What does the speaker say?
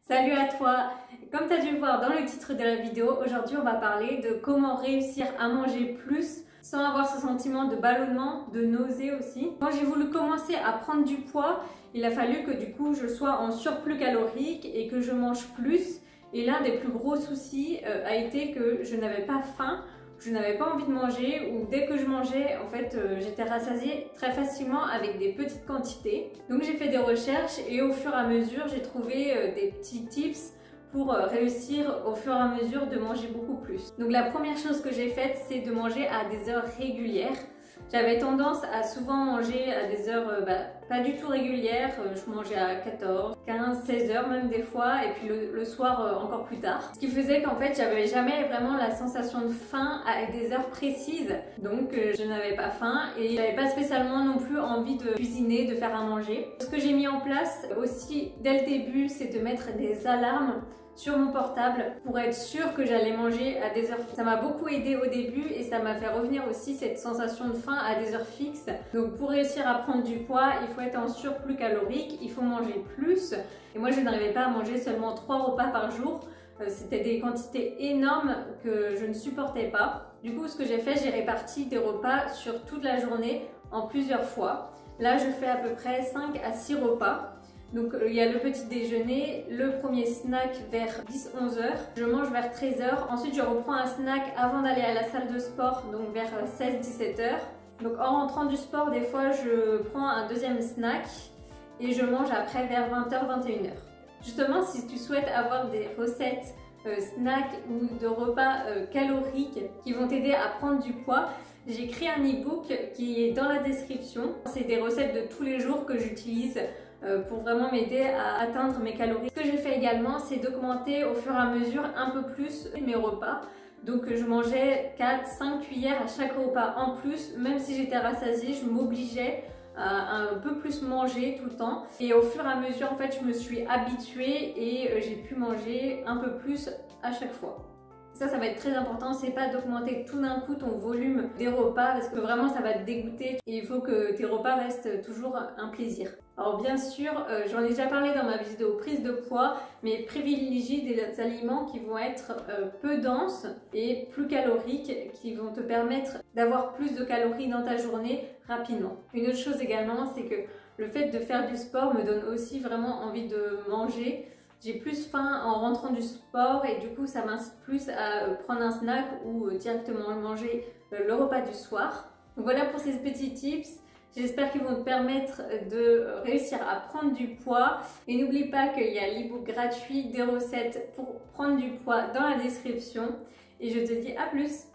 Salut à toi! Comme tu as dû le voir dans le titre de la vidéo, aujourd'hui on va parler de comment réussir à manger plus sans avoir ce sentiment de ballonnement, de nausée aussi. Quand j'ai voulu commencer à prendre du poids, il a fallu que du coup je sois en surplus calorique et que je mange plus. Et l'un des plus gros soucis a été que je n'avais pas faim. Je n'avais pas envie de manger ou dès que je mangeais, en fait, j'étais rassasiée très facilement avec des petites quantités. Donc j'ai fait des recherches et au fur et à mesure, j'ai trouvé des petits tips pour réussir au fur et à mesure de manger beaucoup plus. Donc la première chose que j'ai faite, c'est de manger à des heures régulières. J'avais tendance à souvent manger à des heures pas du tout régulières. Je mangeais à 14, 15, 16 heures même des fois et puis le soir encore plus tard. Ce qui faisait qu'en fait j'avais jamais vraiment la sensation de faim à des heures précises. Donc je n'avais pas faim et j'avais pas spécialement non plus envie de cuisiner, de faire à manger. Ce que j'ai mis en place aussi dès le début, c'est de mettre des alarmes sur mon portable pour être sûre que j'allais manger à des heures fixes. Ça m'a beaucoup aidé au début et ça m'a fait revenir aussi cette sensation de faim à des heures fixes. Donc pour réussir à prendre du poids, il faut être en surplus calorique, il faut manger plus. Et moi je n'arrivais pas à manger seulement 3 repas par jour. C'était des quantités énormes que je ne supportais pas. Du coup ce que j'ai fait, j'ai réparti des repas sur toute la journée en plusieurs fois. Là je fais à peu près 5 à 6 repas. Donc il y a le petit déjeuner, le premier snack vers 10-11 heures, je mange vers 13 heures, ensuite je reprends un snack avant d'aller à la salle de sport, donc vers 16-17 heures. Donc en rentrant du sport, des fois je prends un deuxième snack et je mange après vers 20h-21h. Justement, si tu souhaites avoir des recettes snacks ou de repas caloriques qui vont t'aider à prendre du poids, j'ai créé un e-book qui est dans la description. C'est des recettes de tous les jours que j'utilise pour vraiment m'aider à atteindre mes calories. Ce que j'ai fait également, c'est d'augmenter au fur et à mesure un peu plus mes repas. Donc je mangeais 4-5 cuillères à chaque repas en plus, même si j'étais rassasiée, je m'obligeais à un peu plus manger tout le temps. Et au fur et à mesure, en fait, je me suis habituée et j'ai pu manger un peu plus à chaque fois. Ça va être très important, c'est pas d'augmenter tout d'un coup ton volume des repas parce que vraiment ça va te dégoûter et il faut que tes repas restent toujours un plaisir. Alors bien sûr, j'en ai déjà parlé dans ma vidéo prise de poids, mais privilégie des aliments qui vont être peu denses et plus caloriques, qui vont te permettre d'avoir plus de calories dans ta journée rapidement. Une autre chose également, c'est que le fait de faire du sport me donne aussi vraiment envie de manger. J'ai plus faim en rentrant du sport et du coup ça m'incite plus à prendre un snack ou directement manger le repas du soir. Donc voilà pour ces petits tips. J'espère qu'ils vont te permettre de réussir à prendre du poids. Et n'oublie pas qu'il y a l'e-book gratuit des recettes pour prendre du poids dans la description. Et je te dis à plus!